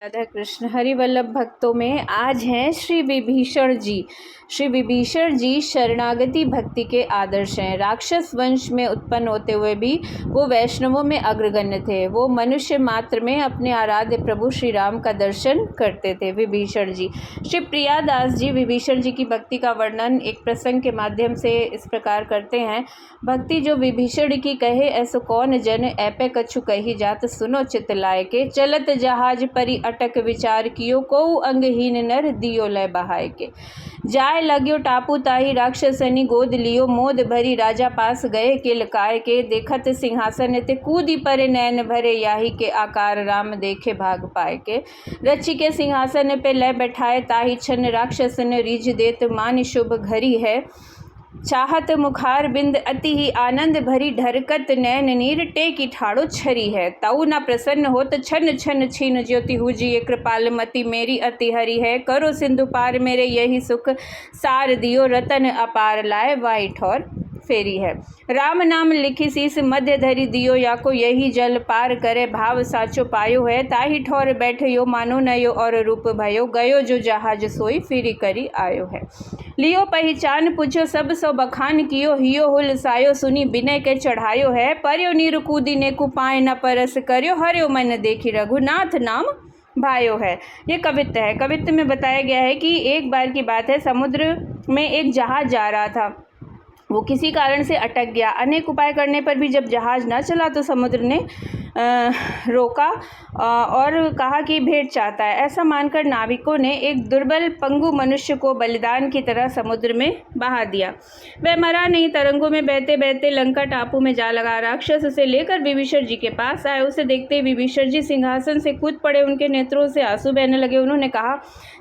राधा कृष्ण। हरिवल्लभ भक्तों में आज हैं श्री विभीषण जी। श्री विभीषण जी शरणागति भक्ति के आदर्श हैं। राक्षस वंश में उत्पन्न होते हुए भी वो वैष्णवों में अग्रगण्य थे। वो मनुष्य मात्र में अपने आराध्य प्रभु श्री राम का दर्शन करते थे। विभीषण जी, श्री प्रियादास जी विभीषण जी की भक्ति का वर्णन एक प्रसंग के माध्यम से इस प्रकार करते हैं। भक्ति जो विभीषण की कहे, ऐसो कौन जन, ऐपे कछु कही जात, सुनो चित लाय के, चलत जहाज परि अटक विचार कियो, कोउ अंगहीन नर दियो लय बहाय के। जाय लाग्यो टापू ताही राक्षसनी गोद लियो, मोद भरी राजा पास गए किलकाय के, देखत सिंहासन ते कूदी परे नैन भरे, याही के आकार राम देखे भाग पाए के। रची के सिंहासन पे लय बैठाए, ताही छन राक्षसन रीझ देत, मान शुभ घरी है, चाहत मुखार बिंद अति ही आनंद भरी, ढरकत नैन नीर टेकी ठाड़ो छरी है। ताऊ न प्रसन्न होत छन छन छीन ज्योति, हुजिए कृपाल मति मेरी अति हरि है, करो सिंधु पार मेरे यही सुख, सार दियो रतन अपार लाए, वाई ठौर फेरी है। राम नाम लिखी शीस मध्य धरी दियो, या को यही जल पार करे, भाव साचो पायो है, ताही ठौर बैठयो मानो नयो और रूप भयो, गयो जो जहाज सोई फिरी करी आयो है। लियो पहचान पूछो सब सो बखान कियो, हियो हुल सायो सुनी बिनय के चढ़ायो है, पर्यो नीर कूदी ने कुपाय न परस कर्यो, हर्यो मन देखी रघुनाथ नाम भायो है। ये कवित्त है। कवित्त में बताया गया है कि एक बार की बात है, समुद्र में एक जहाज जा रहा था। वो किसी कारण से अटक गया। अनेक उपाय करने पर भी जब जहाज न चला तो समुद्र ने रोका और कहा कि भेंट चाहता है। ऐसा मानकर नाविकों ने एक दुर्बल पंगु मनुष्य को बलिदान की तरह समुद्र में बहा दिया। वह मरा नहीं, तरंगों में बहते बहते लंका टापू में जा लगा। राक्षस उसे लेकर विभीषण जी के पास आए। उसे देखते ही विभीषण जी सिंहासन से कूद पड़े। उनके नेत्रों से आंसू बहने लगे। उन्होंने कहा,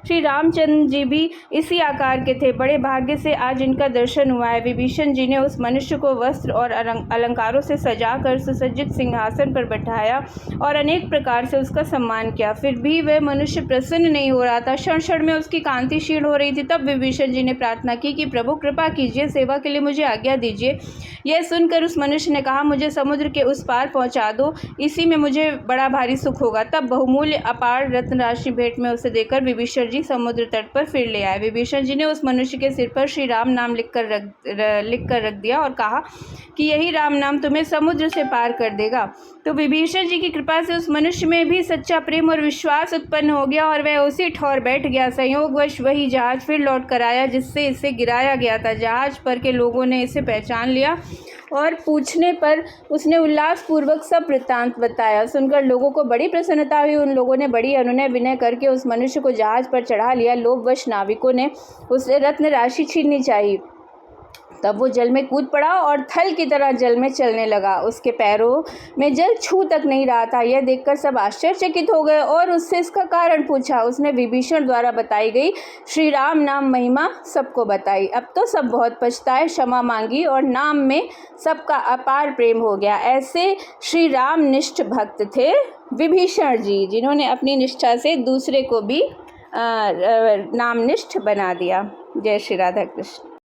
श्री रामचंद्र जी भी इसी आकार के थे, बड़े भाग्य से आज इनका दर्शन हुआ है। विभीषण जी ने उस मनुष्य को वस्त्र और अलंकारों से सजाकर सुसज्जित सिंहासन पर बैठाया और अनेक प्रकार से उसका सम्मान किया। फिर भी वह मनुष्य प्रसन्न नहीं हो रहा था। क्षण क्षण में उसकी कांति क्षीण हो रही थी। तब विभीषण जी ने प्रार्थना की कि प्रभु कृपा कीजिए, सेवा के लिए मुझे आज्ञा दीजिए। यह सुनकर उस मनुष्य ने कहा, मुझे समुद्र के उस पार पहुंचा दो, इसी में मुझे बड़ा भारी सुख होगा। तब बहुमूल्य अपार रत्न राशि भेंट में उसे देकर विभीषण जी समुद्र तट पर फिर ले आए। विभीषण जी ने उस मनुष्य के सिर पर श्री राम नाम लिख कर रख दिया और कहा कि यही राम नाम तुम्हें समुद्र से पार कर देगा। तो विभीषण जी की कृपा से उस मनुष्य में भी सच्चा प्रेम और विश्वास उत्पन्न हो गया और वह उसी ठौर बैठ गया। संयोगवश वही जहाज फिर लौट कर आया जिससे इसे गिराया गया था। जहाज पर के लोगों ने इसे पहचान लिया और पूछने पर उसने उल्लासपूर्वक सब वृत्तांत बताया। सुनकर लोगों को बड़ी प्रसन्नता हुई। उन लोगों ने बड़ी अनुनय विनय करके उस मनुष्य को जहाज पर चढ़ा लिया। लोभवश नाविकों ने उससे रत्न राशि छीननी चाहिए। तब वो जल में कूद पड़ा और थल की तरह जल में चलने लगा। उसके पैरों में जल छू तक नहीं रहा था। यह देखकर सब आश्चर्यचकित हो गए और उससे इसका कारण पूछा। उसने विभीषण द्वारा बताई गई श्री राम नाम महिमा सबको बताई। अब तो सब बहुत पछताए, क्षमा मांगी और नाम में सबका अपार प्रेम हो गया। ऐसे श्री राम निष्ठ भक्त थे विभीषण जी, जिन्होंने अपनी निष्ठा से दूसरे को भी नामनिष्ठ बना दिया। जय श्री राधा कृष्ण।